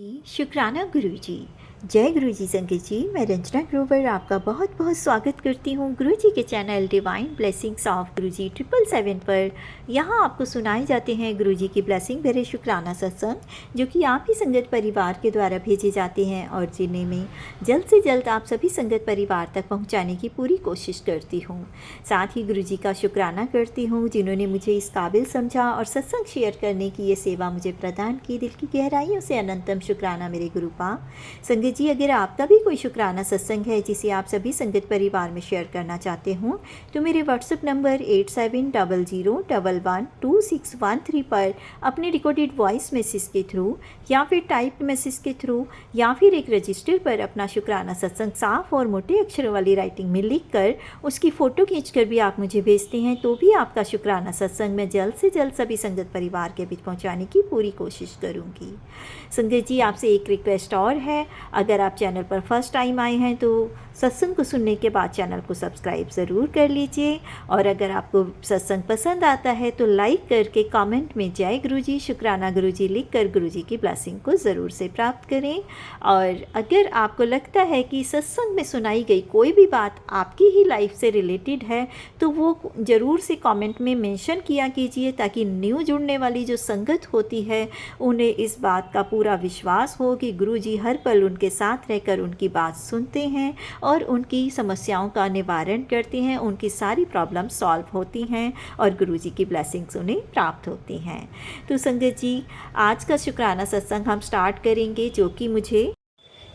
शुक्राना गुरुजी। जय गुरुजी संगत जी। मैं रंजना ग्रोवर आपका बहुत बहुत स्वागत करती हूँ गुरुजी के चैनल डिवाइन ब्लेसिंग्स ऑफ गुरुजी 777 पर। यहाँ आपको सुनाए जाते हैं गुरुजी की ब्लेसिंग भरे शुक्राना सत्संग, जो कि आप ही संगत परिवार के द्वारा भेजे जाते हैं और जिन्हें मैं जल्द से जल्द आप सभी संगत परिवार तक पहुँचाने की पूरी कोशिश करती हूँ। साथ ही गुरुजी का शुक्राना करती हूँ जिन्होंने मुझे इस काबिल समझा और सत्संग शेयर करने की ये सेवा मुझे प्रदान की। दिल की गहराइयों से अनंतम शुक्राना मेरे गुरुपा। संगत जी, अगर आपका भी कोई शुक्राना सत्संग है जिसे आप सभी संगत परिवार में शेयर करना चाहते हो तो मेरे व्हाट्सएप नंबर 8700112613 पर अपने रिकॉर्डेड वॉइस मैसेज के थ्रू या फिर टाइप्ड मैसेज के थ्रू या फिर एक रजिस्टर पर अपना शुक्राना सत्संग साफ और मोटे अक्षरों वाली राइटिंग में लिख कर उसकी फ़ोटो खींचकर भी आप मुझे भेजते हैं तो भी आपका शुक्राना सत्संग मैं जल्द से जल्द सभी संगत परिवार के बीच पहुंचाने की पूरी कोशिश करूंगी। संगत जी, आपसे एक रिक्वेस्ट और है, अगर आप चैनल पर फर्स्ट टाइम आए हैं तो सत्संग को सुनने के बाद चैनल को सब्सक्राइब ज़रूर कर लीजिए और अगर आपको सत्संग पसंद आता है तो लाइक करके कमेंट में जय गुरुजी शुक्राना गुरुजी लिख कर गुरुजी की ब्लेसिंग को ज़रूर से प्राप्त करें। और अगर आपको लगता है कि सत्संग में सुनाई गई कोई भी बात आपकी ही लाइफ से रिलेटेड है तो वो ज़रूर से कमेंट में मेंशन किया कीजिए, ताकि न्यू जुड़ने वाली जो संगत होती है उन्हें इस बात का पूरा विश्वास हो कि गुरुजी हर पल उनके साथ रहकर उनकी बात सुनते हैं और उनकी समस्याओं का निवारण करते हैं, उनकी सारी प्रॉब्लम सॉल्व होती हैं और गुरुजी की ब्लेसिंग्स उन्हें प्राप्त होती हैं। तो संगत जी, आज का शुक्राना सत्संग हम स्टार्ट करेंगे, जो कि मुझे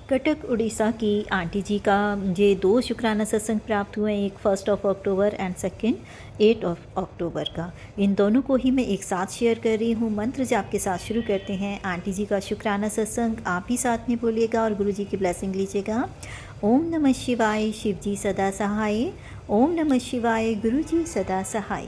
कटक उड़ीसा की आंटी जी का मुझे 2 शुक्राना सत्संग प्राप्त हुए, एक 1 अक्टूबर एंड सेकंड 8 अक्टूबर का। इन दोनों को ही मैं एक साथ शेयर कर रही हूँ। मंत्र जाप के साथ शुरू करते हैं। आंटी जी का शुक्राना सत्संग आप ही साथ में बोलिएगा और गुरु जी की ब्लेसिंग लीजिएगा। ओम नमः शिवाय, शिव जी सदा सहाय। ओम नमः शिवाय, गुरु जी सदा सहाय।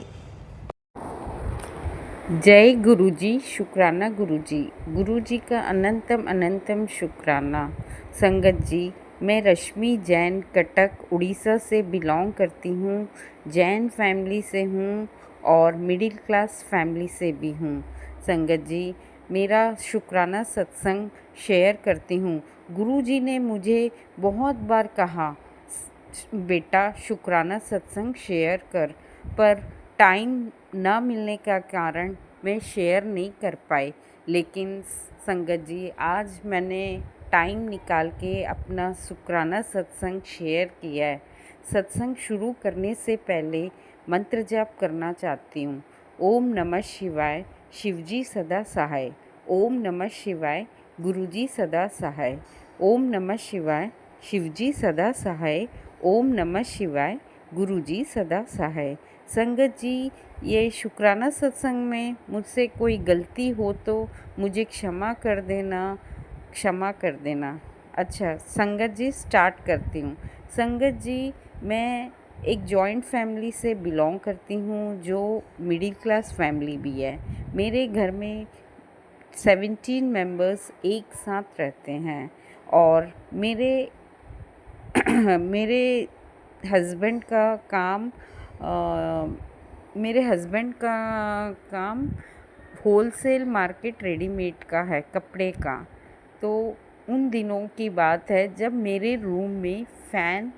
जय गुरुजी शुक्राना गुरुजी। गुरुजी का अनंतम अनंतम शुक्राना। संगत जी, मैं रश्मि जैन कटक उड़ीसा से बिलोंग करती हूँ। जैन फैमिली से हूँ और मिडिल क्लास फैमिली से भी हूँ। संगत जी, मेरा शुक्राना सत्संग शेयर करती हूँ। गुरुजी ने मुझे बहुत बार कहा, बेटा शुक्राना सत्संग शेयर कर, पर टाइम ना मिलने का कारण मैं शेयर नहीं कर पाई। लेकिन संगत जी, आज मैंने टाइम निकाल के अपना शुक्राना सत्संग शेयर किया है। सत्संग शुरू करने से पहले मंत्र जाप करना चाहती हूँ। ओम नमः शिवाय, शिवजी सदा सहाय। ओम नमः शिवाय, गुरुजी सदा सहाय। ओम नमः शिवाय, शिवजी सदा सहाय। ओम नमः शिवाय, गुरुजी सदा सहाय। संगत जी, ये शुक्राना सत्संग में मुझसे कोई गलती हो तो मुझे क्षमा कर देना। अच्छा संगत जी, स्टार्ट करती हूँ। संगत जी, मैं एक जॉइंट फैमिली से बिलोंग करती हूँ, जो मिडिल क्लास फैमिली भी है। मेरे घर में 17 मेंबर्स एक साथ रहते हैं और मेरे मेरे हस्बैंड का काम मेरे हस्बैंड का काम होलसेल मार्केट रेडीमेड का है, कपड़े का। तो उन दिनों की बात है जब मेरे रूम में फ़ैन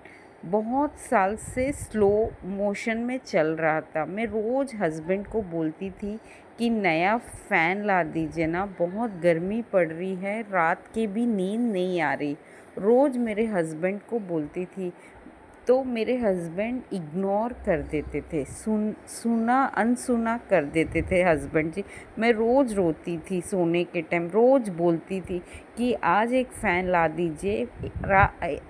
बहुत साल से स्लो मोशन में चल रहा था। मैं रोज़ हस्बैंड को बोलती थी कि नया फ़ैन ला दीजिए ना, बहुत गर्मी पड़ रही है, रात के भी नींद नहीं आ रही। रोज़ मेरे हस्बैंड को बोलती थी, तो मेरे हस्बैंड इग्नोर कर देते थे, सुना अनसुना कर देते थे हस्बैंड जी। मैं रोज़ रोती थी सोने के टाइम, रोज़ बोलती थी कि आज एक फ़ैन ला दीजिए,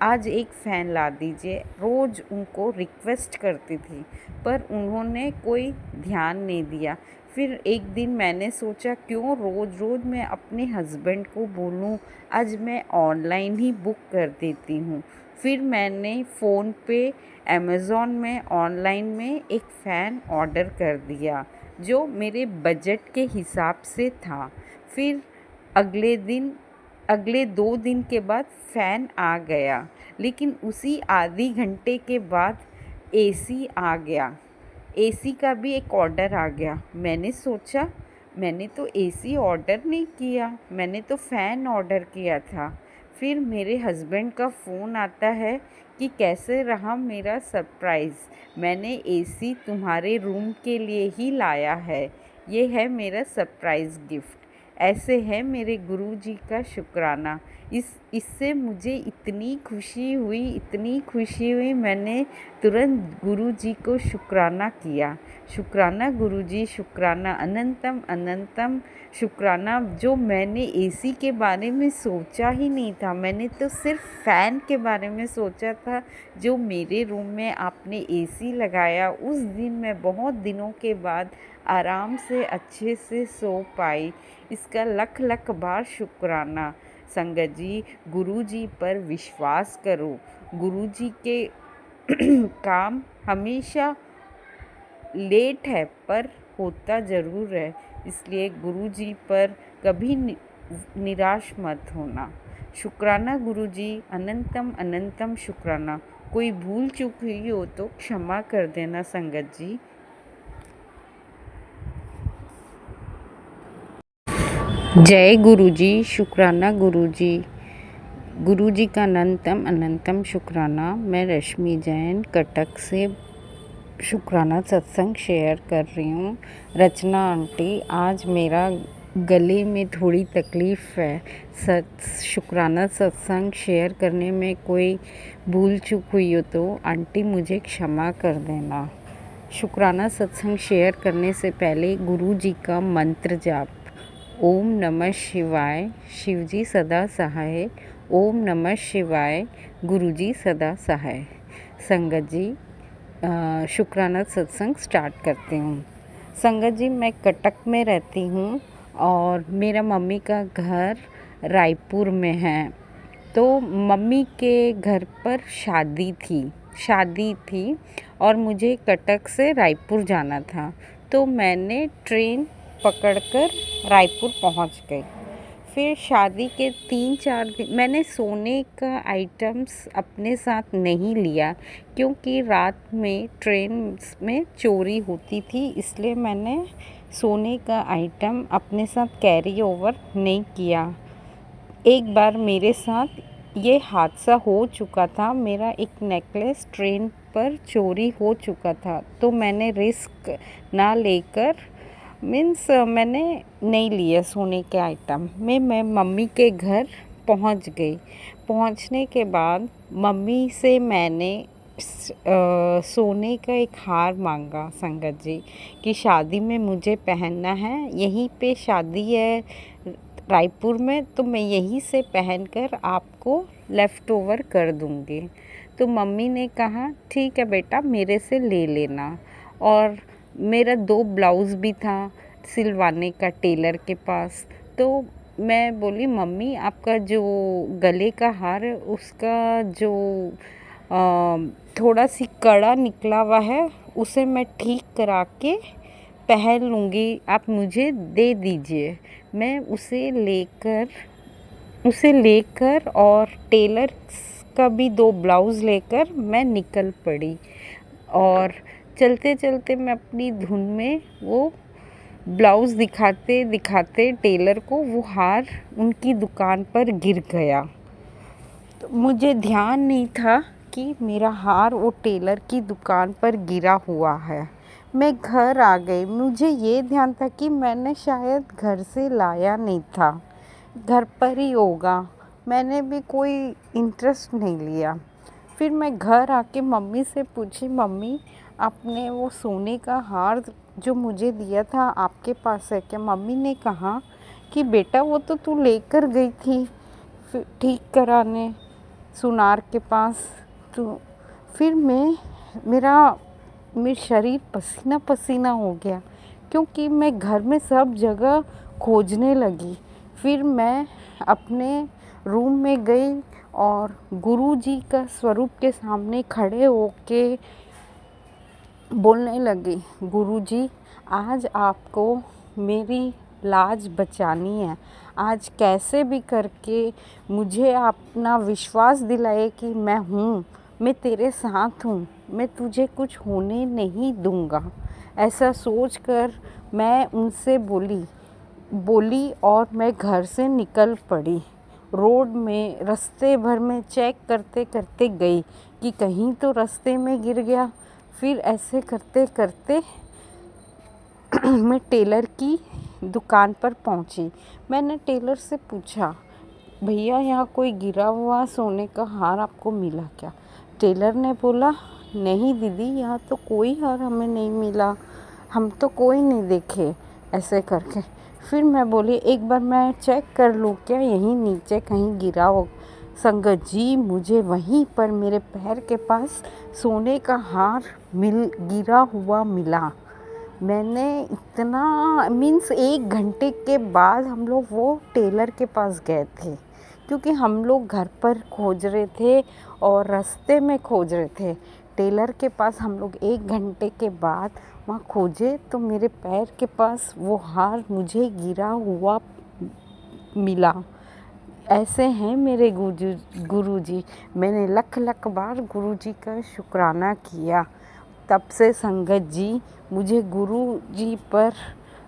आज एक फ़ैन ला दीजिए। रोज़ उनको रिक्वेस्ट करती थी, पर उन्होंने कोई ध्यान नहीं दिया। फिर एक दिन मैंने सोचा, क्यों रोज़ रोज़ मैं अपने हस्बैंड को बोलूं, आज मैं ऑनलाइन ही बुक कर देती हूँ। फिर मैंने फ़ोन पे अमेज़ॉन में ऑनलाइन में एक फ़ैन ऑर्डर कर दिया, जो मेरे बजट के हिसाब से था। फिर अगले 2 दिन के बाद फ़ैन आ गया, लेकिन उसी आधी घंटे के बाद एसी आ गया। एसी का भी एक ऑर्डर आ गया। मैंने सोचा मैंने तो एसी ऑर्डर नहीं किया, मैंने तो फ़ैन ऑर्डर किया था। फिर मेरे हस्बैंड का फ़ोन आता है कि कैसे रहा मेरा सरप्राइज़, मैंने एसी तुम्हारे रूम के लिए ही लाया है, ये है मेरा सरप्राइज़ गिफ्ट। ऐसे है मेरे गुरुजी का शुक्राना। इससे मुझे इतनी खुशी हुई, मैंने तुरंत गुरुजी को शुक्राना किया। शुक्राना गुरुजी, शुक्राना अनंतम अनंतम शुक्राना। जो मैंने एसी के बारे में सोचा ही नहीं था, मैंने तो सिर्फ फ़ैन के बारे में सोचा था। जो मेरे रूम में आपने एसी लगाया, उस दिन मैं बहुत दिनों के बाद आराम से अच्छे से सो पाई। इसका लख लख बार शुक्राना। संगत जी, गुरुजी पर विश्वास करो। गुरुजी के काम हमेशा लेट है पर होता ज़रूर है, इसलिए गुरुजी पर कभी निराश मत होना। शुक्राना गुरुजी, अनंतम अनंतम शुक्राना। कोई भूल चूक हुई हो तो क्षमा कर देना संगत जी। जय गुरुजी, शुक्राना गुरुजी। गुरुजी का अनंतम अनंतम शुक्राना। मैं रश्मि जैन कटक से शुक्राना सत्संग शेयर कर रही हूँ। रचना आंटी, आज मेरा गले में थोड़ी तकलीफ़ है। शुक्राना सत्संग शेयर करने में कोई भूल चूक हुई हो तो आंटी मुझे क्षमा कर देना। शुक्राना सत्संग शेयर करने से पहले गुरु जी का मंत्र जाप। ओम नमः शिवाय, शिवजी सदा सहाय। ओम नमः शिवाय, गुरुजी सदा सहाय। संगत जी, शुक्राना सत्संग स्टार्ट करती हूँ। संगत जी, मैं कटक में रहती हूँ और मेरा मम्मी का घर रायपुर में है। तो मम्मी के घर पर शादी थी और मुझे कटक से रायपुर जाना था। तो मैंने ट्रेन पकड़कर रायपुर पहुँच गई। फिर शादी के 3-4 दिन मैंने सोने का आइटम्स अपने साथ नहीं लिया, क्योंकि रात में ट्रेन में चोरी होती थी, इसलिए मैंने सोने का आइटम अपने साथ कैरी ओवर नहीं किया। एक बार मेरे साथ ये हादसा हो चुका था, मेरा एक नेकलेस ट्रेन पर चोरी हो चुका था, तो मैंने रिस्क ना लेकर मैंने नहीं लिया सोने के आइटम में। मैं मम्मी के घर पहुंच गई। पहुंचने के बाद मम्मी से मैंने सोने का एक हार मांगा संगत जी, कि शादी में मुझे पहनना है, यहीं पे शादी है रायपुर में, तो मैं यहीं से पहनकर आपको लेफ़्ट ओवर कर दूँगी। तो मम्मी ने कहा ठीक है बेटा, मेरे से ले लेना। और मेरा 2 ब्लाउज़ भी था सिलवाने का टेलर के पास। तो मैं बोली मम्मी, आपका जो गले का हार है उसका जो थोड़ा सी कड़ा निकला हुआ है, उसे मैं ठीक करा के पहन लूँगी, आप मुझे दे दीजिए। मैं उसे लेकर और टेलर का भी 2 ब्लाउज़ लेकर मैं निकल पड़ी। और चलते चलते मैं अपनी धुन में वो ब्लाउज़ दिखाते दिखाते टेलर को वो हार उनकी दुकान पर गिर गया। तो मुझे ध्यान नहीं था कि मेरा हार वो टेलर की दुकान पर गिरा हुआ है। मैं घर आ गई, मुझे ये ध्यान था कि मैंने शायद घर से लाया नहीं था, घर पर ही होगा, मैंने भी कोई इंटरेस्ट नहीं लिया। फिर मैं घर आके मम्मी से पूछी, मम्मी आपने वो सोने का हार जो मुझे दिया था आपके पास है क्या? मम्मी ने कहा कि बेटा वो तो तू लेकर गई थी ठीक कराने सुनार के पास। तो फिर मेरा शरीर पसीना पसीना हो गया, क्योंकि मैं घर में सब जगह खोजने लगी। फिर मैं अपने रूम में गई और गुरुजी का स्वरूप के सामने खड़े होके बोलने लगी, गुरुजी आज आपको मेरी लाज बचानी है। आज कैसे भी करके मुझे अपना विश्वास दिलाए कि मैं हूँ, मैं तेरे साथ हूँ, मैं तुझे कुछ होने नहीं दूँगा। ऐसा सोचकर मैं उनसे बोली बोली और मैं घर से निकल पड़ी। रोड में रास्ते भर में चेक करते करते गई कि कहीं तो रास्ते में गिर गया। फिर ऐसे करते करते मैं टेलर की दुकान पर पहुंची। मैंने टेलर से पूछा, भैया यहाँ कोई गिरा हुआ सोने का हार आपको मिला क्या? टेलर ने बोला, नहीं दीदी, यहाँ तो कोई हार हमें नहीं मिला, हम तो कोई नहीं देखे। ऐसे करके फिर मैं बोली, एक बार मैं चेक कर लूँ क्या, यहीं नीचे कहीं गिरा हो? संगत जी, मुझे वहीं पर मेरे पैर के पास सोने का हार गिरा हुआ मिला। मैंने इतना मीन्स 1 घंटे के बाद हम लोग वो टेलर के पास गए थे, क्योंकि हम लोग घर पर खोज रहे थे और रास्ते में खोज रहे थे। टेलर के पास हम लोग 1 घंटे के बाद वहाँ खोजे तो मेरे पैर के पास वो हार मुझे गिरा हुआ मिला। ऐसे हैं मेरे गुरुजी। मैंने लख बार गुरुजी का शुक्राना किया। तब से संगत जी, मुझे गुरुजी पर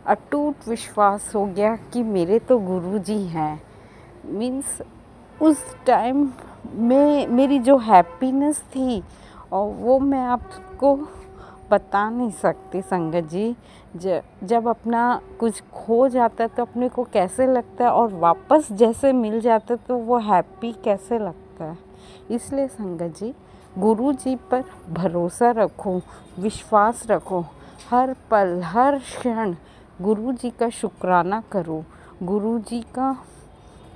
अटूट विश्वास हो गया कि मेरे तो गुरुजी हैं। मीन्स उस टाइम में मेरी जो हैप्पीनेस थी और वो मैं आपको बता नहीं सकती संगत जी। जब अपना कुछ खो जाता है तो अपने को कैसे लगता है, और वापस जैसे मिल जाता है तो वो हैप्पी कैसे लगता है। इसलिए संगत जी, गुरु जी पर भरोसा रखो, विश्वास रखो। हर पल हर क्षण गुरु जी का शुक्राना करो। गुरु जी का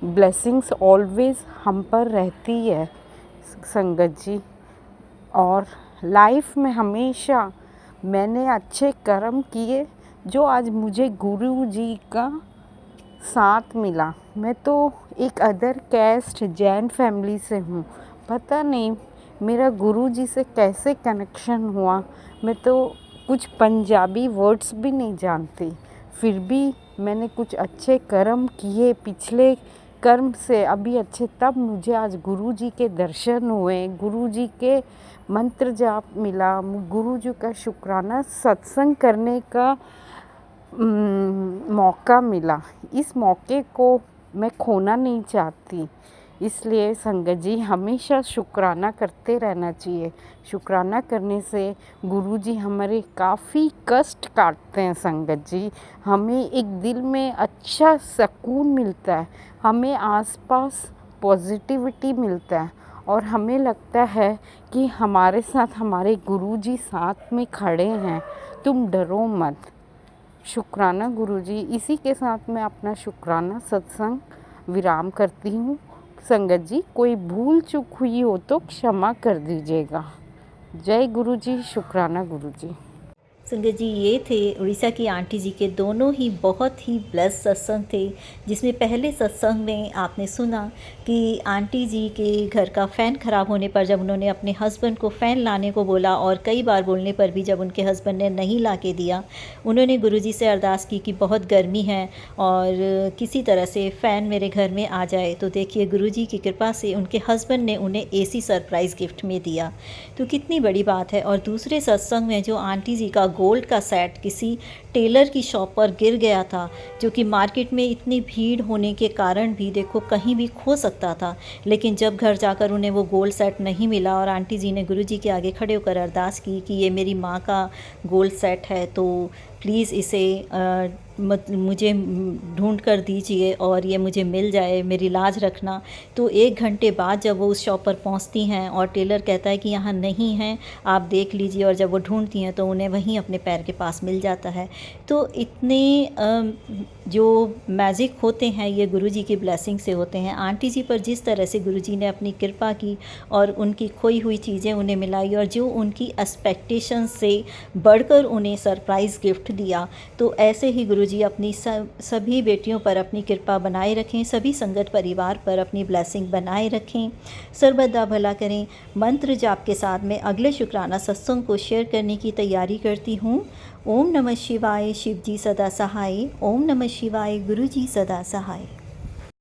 ब्लेसिंग्स ऑलवेज़ हम पर रहती है संगत जी। और लाइफ में हमेशा मैंने अच्छे कर्म किए जो आज मुझे गुरु जी का साथ मिला। मैं तो एक अदर कैस्ट जैन फैमिली से हूँ। पता नहीं मेरा गुरु जी से कैसे कनेक्शन हुआ। मैं तो कुछ पंजाबी वर्ड्स भी नहीं जानती, फिर भी मैंने कुछ अच्छे कर्म किए पिछले कर्म से अभी अच्छे, तब मुझे आज गुरु जी के दर्शन हुए, गुरु जी के मंत्र जाप मिला, गुरु जी का शुक्राना सत्संग करने का मौका मिला। इस मौके को मैं खोना नहीं चाहती। इसलिए संगत जी, हमेशा शुक्राना करते रहना चाहिए। शुक्राना करने से गुरु जी हमारे काफ़ी कष्ट काटते हैं संगत जी। हमें एक दिल में अच्छा सुकून मिलता है, हमें आसपास पॉजिटिविटी मिलता है और हमें लगता है कि हमारे साथ हमारे गुरु जी साथ में खड़े हैं, तुम डरो मत। शुक्राना गुरु जी। इसी के साथ मैं अपना शुक्राना सत्संग विराम करती हूँ। संगत जी, कोई भूल चूक हुई हो तो क्षमा कर दीजिएगा। जय गुरु जी। शुक्राना गुरु जी। संगत जी, ये थे उड़ीसा की आंटी जी के दोनों ही बहुत ही ब्लेस्ड सत्संग थे, जिसमें पहले सत्संग में आपने सुना कि आंटी जी के घर का फ़ैन ख़राब होने पर जब उन्होंने अपने हस्बैंड को फ़ैन लाने को बोला और कई बार बोलने पर भी जब उनके हस्बैंड ने नहीं ला के दिया, उन्होंने गुरुजी से अरदास की कि बहुत गर्मी है और किसी तरह से फ़ैन मेरे घर में आ जाए। तो देखिए, गुरुजी की कृपा से उनके हस्बैंड ने उन्हें एसी सरप्राइज़ गिफ्ट में दिया। तो कितनी बड़ी बात है। और दूसरे सत्संग में जो आंटी जी का गोल्ड का सेट किसी टेलर की शॉप पर गिर गया था, जो कि मार्केट में इतनी भीड़ होने के कारण भी देखो कहीं भी खो सकता था, लेकिन जब घर जाकर उन्हें वो गोल्ड सेट नहीं मिला और आंटी जी ने गुरुजी के आगे खड़े होकर अरदास की कि ये मेरी माँ का गोल्ड सेट है, तो प्लीज़ इसे मुझे ढूंढ कर दीजिए और ये मुझे मिल जाए, मेरी लाज रखना। तो 1 घंटे बाद जब वो उस शॉप पर पहुंचती हैं और टेलर कहता है कि यहाँ नहीं है, आप देख लीजिए, और जब वो ढूंढती हैं तो उन्हें वहीं अपने पैर के पास मिल जाता है। तो इतने जो मैजिक होते हैं ये गुरुजी की ब्लेसिंग से होते हैं। आंटी जी पर जिस तरह से गुरुजी ने अपनी कृपा की और उनकी खोई हुई चीज़ें उन्हें मिलाई और जो उनकी एक्सपेक्टेशन से बढ़कर उन्हें सरप्राइज़ गिफ्ट दिया, तो ऐसे ही गुरुजी अपनी सभी बेटियों पर अपनी कृपा बनाए रखें, सभी संगत परिवार पर अपनी ब्लेसिंग बनाए रखें, सर्वदा भला करें। मंत्र जाप के साथ में अगले शुक्राना सत्संग को शेयर करने की तैयारी करती हूँ। ओम नमः शिवाय, शिव जी सदा सहाय। ओम नमः शिवाय, गुरु जी सदा सहाय।